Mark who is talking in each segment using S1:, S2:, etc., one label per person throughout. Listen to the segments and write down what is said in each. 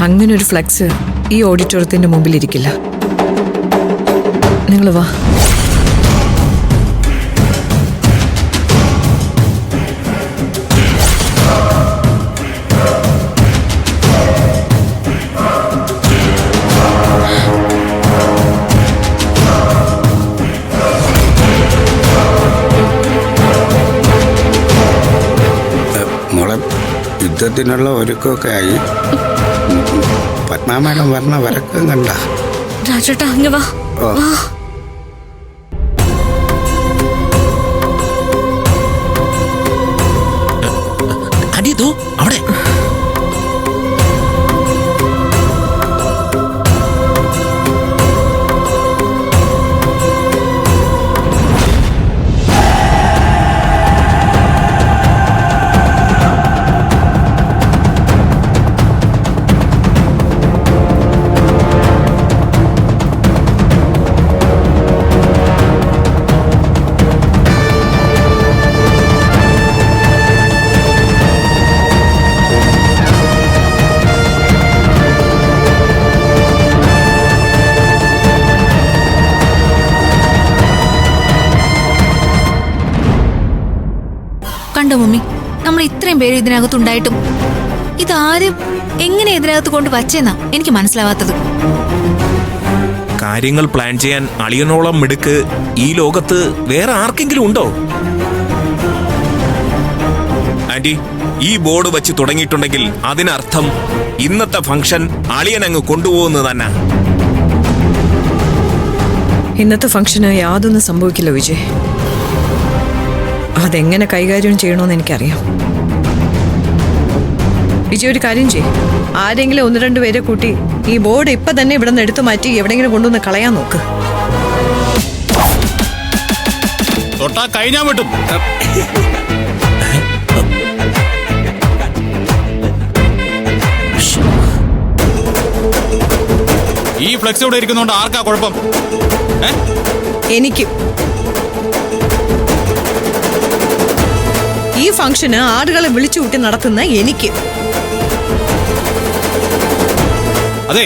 S1: അങ്ങനൊരു ഫ്ലെക്സ് ഈ ഓഡിറ്റോറിയത്തിന്റെ മുമ്പിൽ ഇരിക്കില്ല. നിങ്ങൾ വാ.
S2: യുദ്ധത്തിനുള്ള ഒരുക്കമൊക്കെ ആയി. പത്മാമേടം പറഞ്ഞ വരക്കം കണ്ട
S3: രാജേട്ടാ അങ്ങ് വാ.
S4: അടിയതോ അവിടെ
S3: കണ്ടോ മമ്മി, നമ്മൾ ഇത്രയും പേര് ഇതിനകത്തുണ്ടായിട്ടും ഇതാരും എങ്ങനെ ഇതിനകത്ത് കൊണ്ട് വച്ചേന്നാ എനിക്ക് മനസ്സിലാവാത്തത്.
S4: കാര്യങ്ങൾ പ്ലാൻ ചെയ്യാൻ അളിയനോളം മിടുക്ക് ഈ ലോകത്ത് വേറെ ആർക്കെങ്കിലും ഉണ്ടോ? ആന്റി, ഈ ബോർഡ് വെച്ച് തുടങ്ങിയിട്ടുണ്ടെങ്കിൽ അതിനർത്ഥം ഇന്നത്തെ ഫംഗ്ഷൻ അളിയൻ അങ്ങ് കൊണ്ടുപോകുന്നത് തന്നെ.
S1: ഇന്നത്തെ ഫംഗ്ഷന് യാതൊന്നും സംഭവിക്കില്ല വിജയ്. അതെങ്ങനെ കൈകാര്യം ചെയ്യണമെന്ന് എനിക്കറിയാം. വിജയ് ഒരു കാര്യം ചെയ്യും, ആരെങ്കിലും 1-2 പേരെ കൂട്ടി ഈ ബോർഡ് ഇപ്പൊ തന്നെ ഇവിടെ നിന്ന് എടുത്തു മാറ്റി എവിടെയെങ്കിലും കൊണ്ടുവന്ന് കളയാൻ നോക്ക്.
S5: തൊട്ടാ കഴിഞ്ഞാൻ വിട്ടും. ഈ ഫ്ലെക്സ് ഇവിടെ ഇരിക്കുന്നോണ്ട് ആർക്കാ കുഴപ്പം?
S1: എനിക്ക് ഈ ഫംഗ്ഷന് ആളുകളെ വിളിച്ചു കൂട്ടി നടത്തുന്ന എനിക്ക്.
S5: അതെ,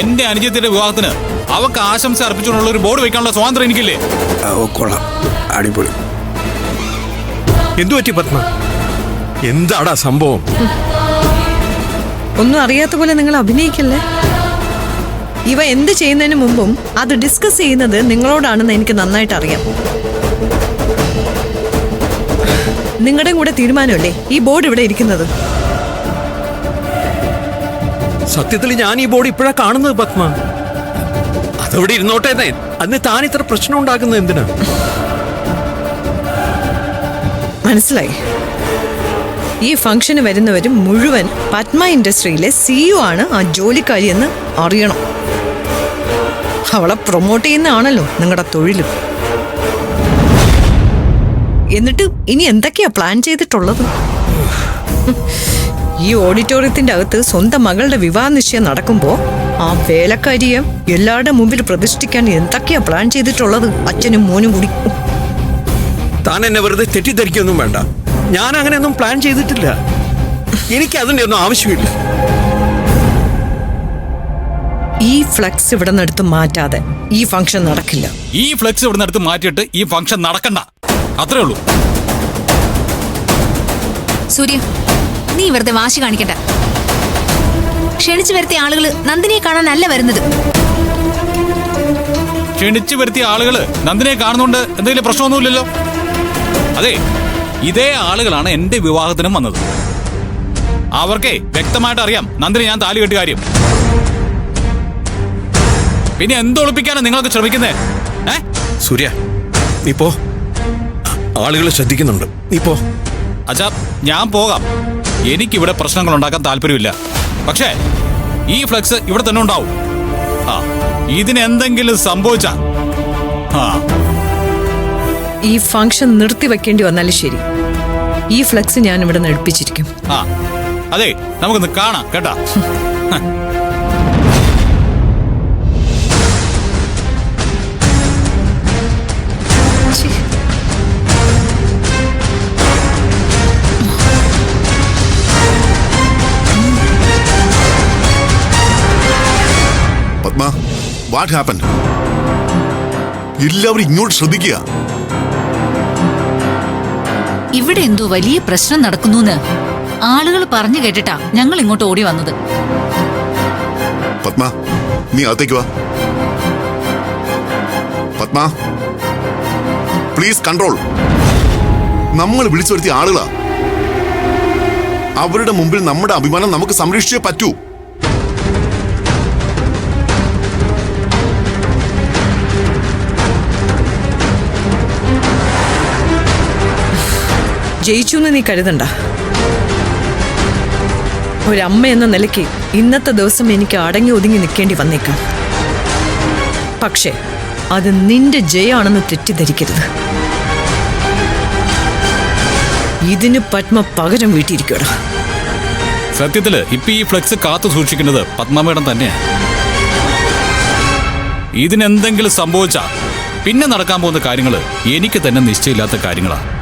S5: എന്റെ അനുജത്തിന്റെ വിവാഹത്തിന് അവക്ക് ആശംസ അർപ്പിച്ചുകൊണ്ടുള്ള ഒരു ബോർഡ് വെക്കാനുള്ള സ്വാതന്ത്ര്യം എനിക്കില്ലേ?
S2: കൊള്ളാം, അടിപൊളി.
S6: എന്തു പറ്റി പത്മ? എന്താടാ സംഭവം?
S1: ഒന്നും അറിയാത്ത പോലെ നിങ്ങൾ അഭിനയിക്കല്ലേ. ഇവ എന്ത് ചെയ്യുന്നതിന് മുമ്പും അത് ഡിസ്കസ് ചെയ്യുന്നത് നിങ്ങളോടാണെന്ന് എനിക്ക് നന്നായിട്ട് അറിയാം. നിങ്ങളുടെ കൂടെ തീരുമാനമല്ലേ ഈ ബോർഡ് ഇവിടെ ഇരിക്കുന്നത്?
S6: സത്യത്തിൽ ഞാൻ ഈ ബോർഡ് ഇപ്പോഴാ കാണുന്നത് പത്മ. അതവിടെ ഇരുന്നോട്ടെ. അന്ന് താൻ ഇത്ര പ്രശ്നം ഉണ്ടാക്കുന്നത് എന്തിനാ?
S1: മനസ്സിലായി. ഈ ഫംഗ്ഷന് വരുന്നവരും മുഴുവൻ പത്മ ഇൻഡസ്ട്രിയിലെ CEO ആണ് ആ ജോലിക്കാരി എന്ന് അറിയണം. അവളെ പ്രൊമോട്ട് ചെയ്യുന്നതാണല്ലോ നിങ്ങളുടെ തൊഴിലും. എന്നിട്ട് ഇനി എന്തൊക്കെയാ പ്ലാൻ ചെയ്തിട്ടുള്ളത്? ഈ ഓഡിറ്റോറിയത്തിന്റെ അകത്ത് സ്വന്തം മകളുടെ വിവാഹ നിശ്ചയം നടക്കുമ്പോ ആ വേലക്കാരിയെ എല്ലാവരുടെ മുമ്പിൽ പ്രതിഷ്ഠിക്കാൻ എന്തൊക്കെയാ പ്ലാൻ ചെയ്തിട്ടുള്ളത്? അച്ഛനും മോനും കൂടി.
S6: താൻ എന്നെ വെറുതെ തെറ്റിദ്ധരിക്കൊന്നും വേണ്ട. ഞാൻ അങ്ങനെയൊന്നും പ്ലാൻ ചെയ്തിട്ടില്ല. എനിക്ക് അതിന്റെ ഒന്നും ആവശ്യമില്ല.
S1: ഈ ഫ്ലെക്സ് ഇവിടെ നിന്ന് എടുത്ത് മാറ്റാതെ ഈ ഫംഗ്ഷൻ നടക്കില്ല.
S5: ഈ ഫ്ലെക്സ് ഇവിടെ നിന്ന് എടുത്ത് മാറ്റിയിട്ട് ഈ ഫംഗ്ഷൻ നടക്കണ്ട, അത്രേ ഉള്ളൂ.
S3: സൂര്യ, നീ വെറുതെ വാശി കാണിക്കണ്ട. ക്ഷണിച്ചു വരുത്തിയ ആളുകള് നന്ദിനിയെ കാണാനല്ല വരുന്നത്.
S5: ക്ഷണിച്ചു വരുത്തിയ ആളുകള് നന്ദിനിയെ കാണുന്നോണ്ട് എന്തെങ്കിലും പ്രശ്നമൊന്നുമില്ലല്ലോ. അതെ, ഇതേ ആളുകളാണ് എന്റെ വിവാഹത്തിനും വന്നത്. അവർക്കേ വ്യക്തമായിട്ട് അറിയാം നന്ദിനി ഞാൻ താലി കെട്ടിയ കാര്യം. പിന്നെ എന്തൊളിപ്പിക്കാനാണ് നിങ്ങൾക്ക് ശ്രമിക്കുന്നേ?
S6: സൂര്യ, നീ പോ. ആളുകൾ ശ്രദ്ധിക്കുന്നുണ്ട്. നീ പോ.
S5: അച്ഛാ, ഞാൻ പോകാം. എനിക്കിവിടെ പ്രശ്നങ്ങൾ ഉണ്ടാക്കാൻ താല്പര്യമില്ല. പക്ഷേ ഈ ഫ്ലെക്സ് ഇവിടെ തന്നെ ഉണ്ടാവും. ഇതിനെന്തെങ്കിലും സംഭവിച്ചാ
S1: ഈ ഫംഗ്ഷൻ നിർത്തിവെക്കേണ്ടി വന്നാലും ശരി, ഈ ഫ്ലെക്സ് ഞാൻ ഇവിടെ നിന്ന് എടുപ്പിച്ചിരിക്കും.
S5: അതെ, നമുക്കൊന്ന് കാണാം കേട്ടാ.
S7: Padma, what happen? എല്ലാവരും ഇങ്ങോട്ട് ശ്രദ്ധിക്കുക.
S8: ഇവിടെ എന്തോ വലിയ പ്രശ്നം നടക്കുന്നുന്ന് ആളുകൾ പറഞ്ഞു കേട്ടിട്ടാ ഞങ്ങൾ ഇങ്ങോട്ട് ഓടി വന്നത്.
S7: പത്മ, നീ അകത്തേക്ക് വാ. Padma, please control. നമ്മൾ വിളിച്ചു വരുത്തിയ ആളുകളാ. അവരുടെ മുമ്പിൽ നമ്മുടെ അഭിമാനം നമുക്ക് സംരക്ഷിച്ചേ പറ്റൂ.
S1: ജയിച്ചു എന്ന് നീ കരുതണ്ട. ഒരമ്മ എന്ന നിലയ്ക്ക് ഇന്നത്തെ ദിവസം എനിക്ക് അടങ്ങി ഒതുങ്ങി നിൽക്കേണ്ടി വന്നേക്കാം. പക്ഷേ അത് നിന്റെ ജയാണെന്ന് തെറ്റിദ്ധരിക്കരുത്. ഇതിന് പത്മ പകരം വീട്ടിയിരിക്കടാ.
S5: സത്യത്തില് ഇപ്പൊ ഈ ഫ്ലെക്സ് കാത്തു സൂക്ഷിക്കുന്നത് പത്മ മേഡം തന്നെയാണ്. ഇതിനെന്തെങ്കിലും സംഭവിച്ചാ പിന്നെ നടക്കാൻ പോകുന്ന കാര്യങ്ങള് എനിക്ക് തന്നെ നിശ്ചയമില്ലാത്ത കാര്യങ്ങളാ.